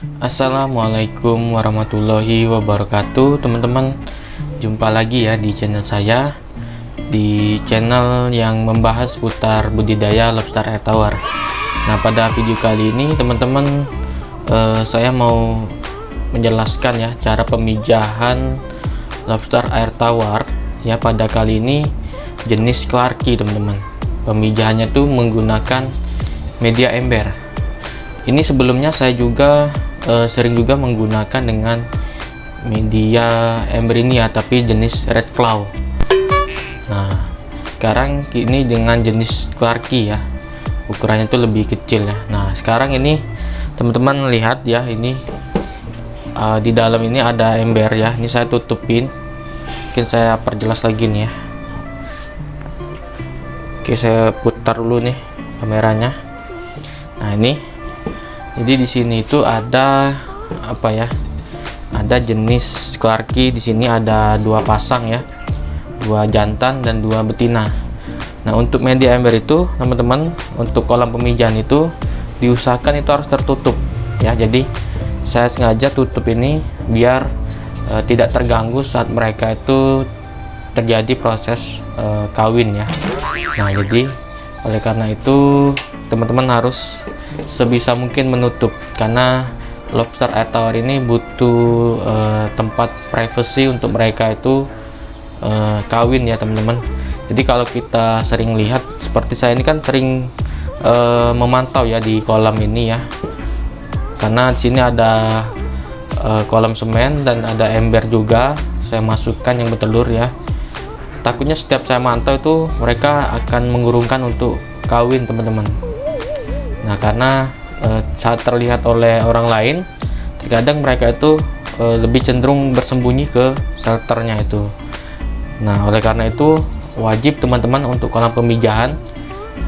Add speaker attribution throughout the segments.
Speaker 1: Assalamualaikum warahmatullahi wabarakatuh, teman-teman. Jumpa lagi ya di channel saya, di channel yang membahas seputar budidaya lobster air tawar. Nah, pada video kali ini teman-teman, saya mau menjelaskan ya cara pemijahan lobster air tawar ya. Pada kali ini jenis Clarkie, teman-teman. Pemijahannya tuh menggunakan media ember. Ini sebelumnya saya juga sering juga menggunakan dengan media ember ini ya, tapi jenis red claw. Nah, sekarang ini dengan jenis Clarkie ya, ukurannya itu lebih kecil ya. Nah, sekarang ini teman-teman lihat ya, ini di dalam ini ada ember ya. Ini saya tutupin, mungkin saya perjelas lagi nih ya. Oke, saya putar dulu nih kameranya. Nah, ini jadi di sini itu ada apa ya? Ada jenis Clarkie. Di sini ada dua pasang ya, dua jantan dan dua betina. Nah, untuk media ember itu teman-teman, untuk kolam pemijahan itu diusahakan itu harus tertutup ya. Jadi saya sengaja tutup ini biar tidak terganggu saat mereka itu terjadi proses kawin ya. Nah, jadi oleh karena itu teman-teman harus sebisa mungkin menutup, karena lobster air tawar ini butuh tempat privasi untuk mereka itu kawin ya, teman-teman. Jadi kalau kita sering lihat, seperti saya ini kan sering memantau ya di kolam ini ya, karena di sini ada kolam semen dan ada ember juga saya masukkan yang bertelur ya. Takutnya setiap saya mantau itu mereka akan mengurungkan untuk kawin, teman-teman. Nah, karena saat terlihat oleh orang lain, terkadang mereka itu lebih cenderung bersembunyi ke shelternya itu. Nah, oleh karena itu wajib teman-teman untuk kolam pemijahan,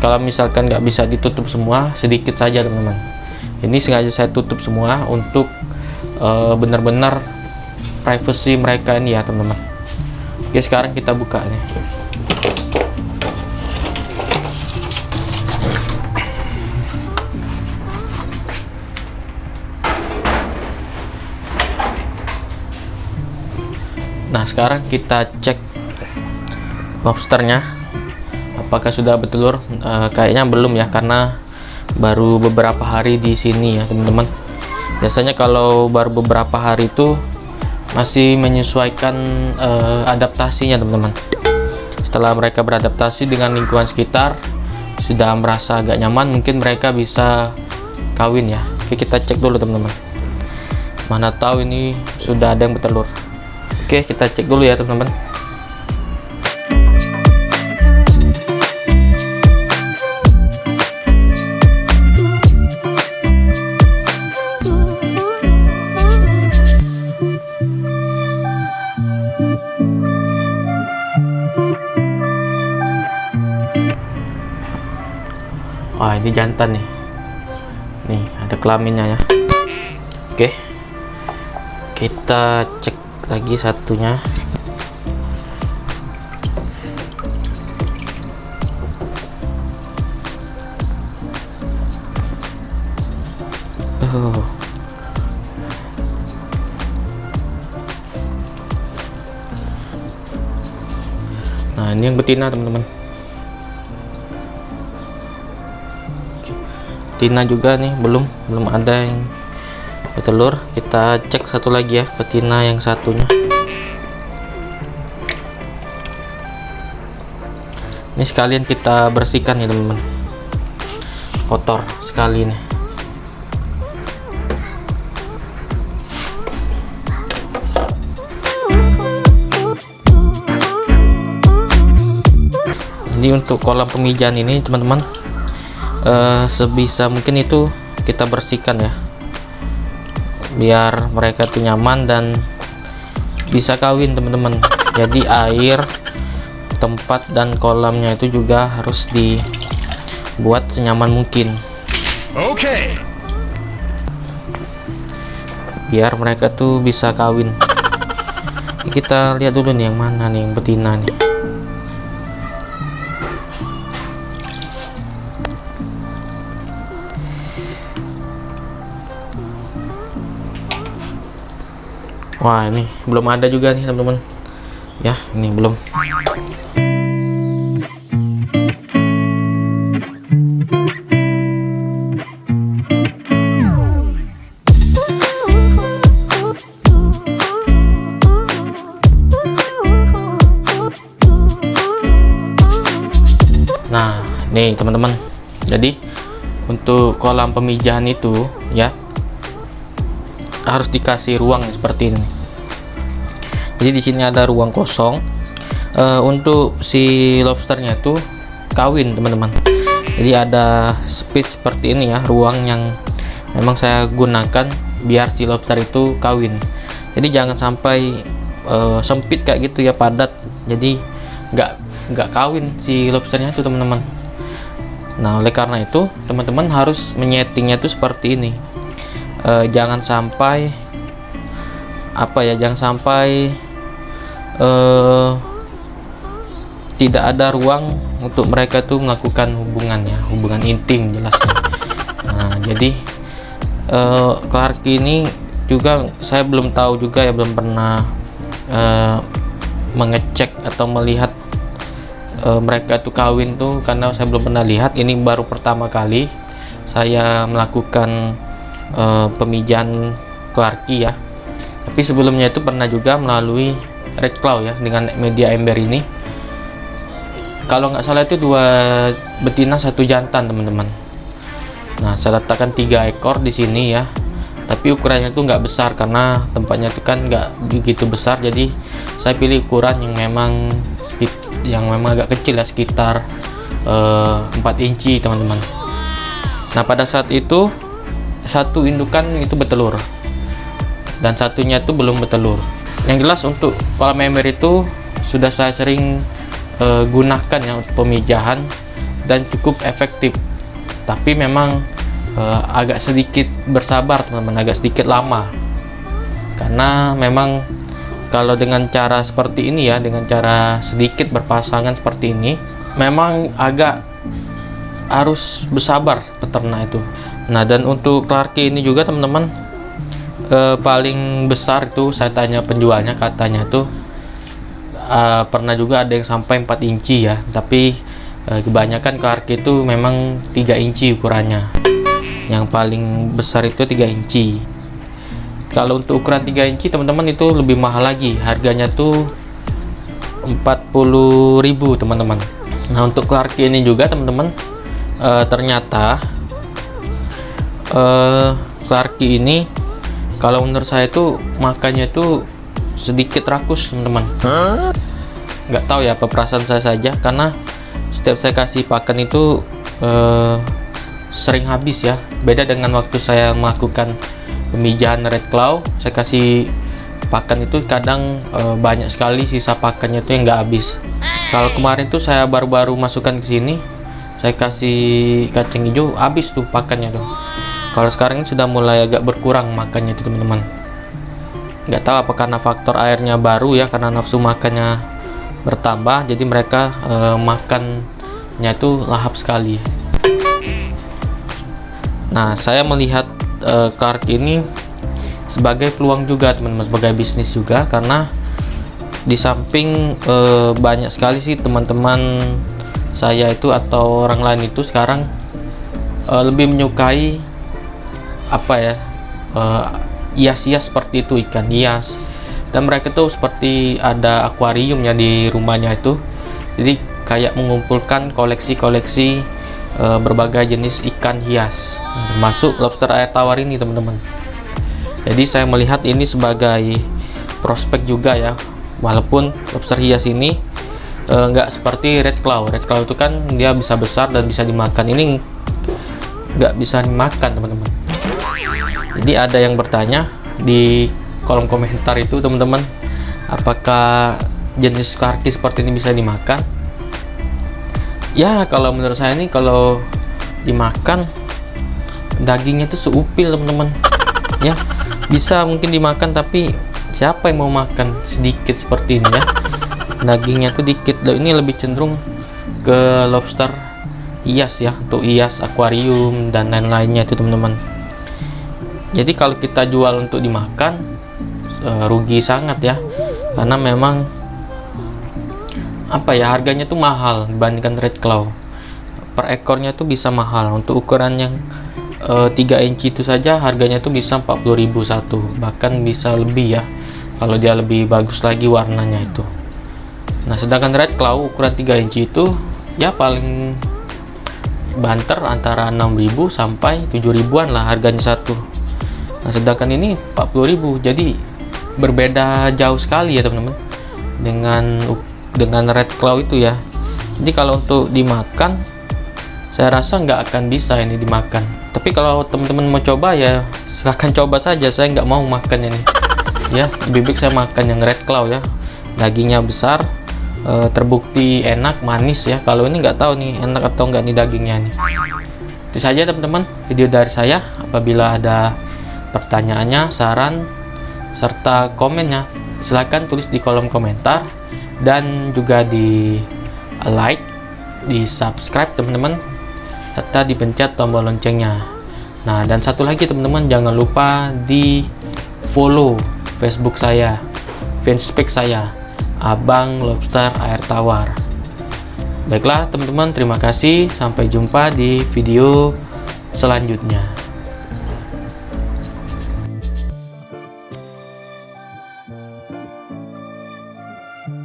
Speaker 1: kalau misalkan nggak bisa ditutup semua, sedikit saja teman-teman. Ini sengaja saya tutup semua untuk benar-benar privasi mereka ini ya, teman-teman. Oke, sekarang kita buka nih. Nah, sekarang kita cek lobsternya apakah sudah bertelur. Kayaknya belum ya, karena baru beberapa hari di sini ya, teman-teman. Biasanya kalau baru beberapa hari itu masih menyesuaikan adaptasinya, teman-teman. Setelah mereka beradaptasi dengan lingkungan sekitar, sudah merasa agak nyaman, mungkin mereka bisa kawin ya. Oke, kita cek dulu teman-teman, mana tahu ini sudah ada yang bertelur. Oke, kita cek dulu ya teman-teman. Wah, ini jantan nih. Nih, ada kelaminnya ya. Oke, kita cek lagi satunya. Nah, ini yang betina, teman-teman. Betina juga nih, belum ada yang bertelur. Kita cek satu lagi ya, betina yang satunya. Ini sekalian kita bersihkan ya, teman-teman. Kotor sekali nih. Jadi untuk kolam pemijahan ini, teman-teman, sebisa mungkin itu kita bersihkan ya, biar mereka tuh nyaman dan bisa kawin, teman-teman. Jadi air, tempat dan kolamnya itu juga harus dibuat senyaman mungkin. Oke. Biar mereka tuh bisa kawin. Kita lihat dulu nih yang mana nih yang betina nih. Wah, ini belum ada juga nih teman-teman ya, ini belum. Nah, nih teman-teman, jadi untuk kolam pemijahan itu ya harus dikasih ruang seperti ini. Jadi di sini ada ruang kosong untuk si lobsternya itu kawin teman-teman. Jadi ada space seperti ini ya, ruang yang memang saya gunakan biar si lobster itu kawin. Jadi jangan sampai sempit kayak gitu ya, padat, jadi nggak kawin si lobsternya itu teman-teman. Nah, oleh karena itu teman-teman harus menyetingnya itu seperti ini. Jangan sampai jangan sampai tidak ada ruang untuk mereka tuh melakukan hubungan intim jelasnya. Nah, jadi Clarky ini juga saya belum tahu juga ya, belum pernah mengecek atau melihat mereka tuh kawin tuh, karena saya belum pernah lihat. Ini baru pertama kali saya melakukan pemijahan Clarky ya. Tapi sebelumnya itu pernah juga melalui Red Claw ya, dengan media ember ini. Kalau nggak salah itu 2 betina 1 jantan teman-teman. Nah, saya letakkan 3 ekor di sini ya. Tapi ukurannya tuh nggak besar karena tempatnya itu kan nggak begitu besar. Jadi saya pilih ukuran yang memang agak kecil ya, sekitar 4 inci teman-teman. Nah, pada saat itu 1 indukan itu bertelur dan satunya itu belum bertelur. Yang jelas untuk kolam ember itu sudah saya sering gunakan ya untuk pemijahan dan cukup efektif. Tapi memang agak sedikit bersabar teman-teman, agak sedikit lama, karena memang kalau dengan cara seperti ini ya, dengan cara sedikit berpasangan seperti ini, memang agak harus bersabar peternak itu. Nah, dan untuk Clarky ini juga teman-teman, paling besar itu saya tanya penjualnya, katanya tuh pernah juga ada yang sampai 4 inci ya, tapi kebanyakan Clarky itu memang 3 inci ukurannya. Yang paling besar itu 3 inci. Kalau untuk ukuran 3 inci teman-teman itu lebih mahal lagi, harganya tuh 40.000 teman-teman. Nah, untuk Clarky ini juga teman-teman, ternyata Clarky ini kalau menurut saya itu makannya itu sedikit rakus teman-teman. Nggak tahu ya, apa perasaan saya saja, karena setiap saya kasih pakan itu sering habis ya. Beda dengan waktu saya melakukan pemijahan Red Claw, saya kasih pakan itu kadang banyak sekali sisa pakannya itu yang nggak habis. Kalau kemarin tuh saya baru-baru masukkan ke sini, saya kasih kacang hijau, habis tuh pakannya tuh. Kalau sekarang ini sudah mulai agak berkurang makannya itu teman-teman. Nggak tahu apa karena faktor airnya baru ya, karena nafsu makannya bertambah, jadi mereka makannya itu lahap sekali. Nah, saya melihat Clarky ini sebagai peluang juga teman-teman, sebagai bisnis juga, karena di samping banyak sekali sih teman-teman saya itu atau orang lain itu sekarang lebih menyukai hias-hias seperti itu, ikan hias, dan mereka tuh seperti ada akuarium ya di rumahnya itu. Jadi kayak mengumpulkan koleksi-koleksi berbagai jenis ikan hias, termasuk lobster air tawar ini teman-teman. Jadi saya melihat ini sebagai prospek juga ya, walaupun lobster hias ini nggak seperti Red Claw. Red Claw itu kan dia bisa besar dan bisa dimakan, ini nggak bisa dimakan teman-teman. Jadi ada yang bertanya di kolom komentar itu teman-teman, apakah jenis Clarky seperti ini bisa dimakan? Ya, kalau menurut saya ini kalau dimakan dagingnya itu seupil teman-teman ya, bisa mungkin dimakan, tapi siapa yang mau makan sedikit seperti ini ya, dagingnya tuh dikit. Ini lebih cenderung ke lobster hias ya, untuk hias akuarium dan lain-lainnya itu teman-teman. Jadi kalau kita jual untuk dimakan, rugi sangat ya, karena memang apa ya, harganya tuh mahal dibandingkan red claw. Per ekornya tuh bisa mahal. Untuk ukuran yang 3 inci itu saja harganya tuh bisa 40.000 satu, bahkan bisa lebih ya kalau dia lebih bagus lagi warnanya itu. Nah, sedangkan red claw ukuran 3 inci itu ya paling banter antara 6.000 sampai 7.000-an lah harganya satu. Nah, sedangkan ini 40.000, jadi berbeda jauh sekali ya teman-teman dengan red claw itu ya. Jadi kalau untuk dimakan, saya rasa nggak akan bisa ini dimakan. Tapi kalau teman-teman mau coba ya silahkan coba saja, saya nggak mau makan ini ya. Lebih baik saya makan yang red claw ya, dagingnya besar, terbukti enak, manis ya. Kalau ini nggak tahu nih enak atau nggak nih dagingnya nih. Itu saja teman-teman video dari saya. Apabila ada pertanyaannya, saran, serta komennya, silahkan tulis di kolom komentar, dan juga di like, di subscribe teman-teman, serta dipencet tombol loncengnya. Nah, dan satu lagi teman-teman, jangan lupa di follow Facebook saya, fanspage saya, Abang Lobster Air Tawar. Baiklah teman-teman, terima kasih, sampai jumpa di video selanjutnya.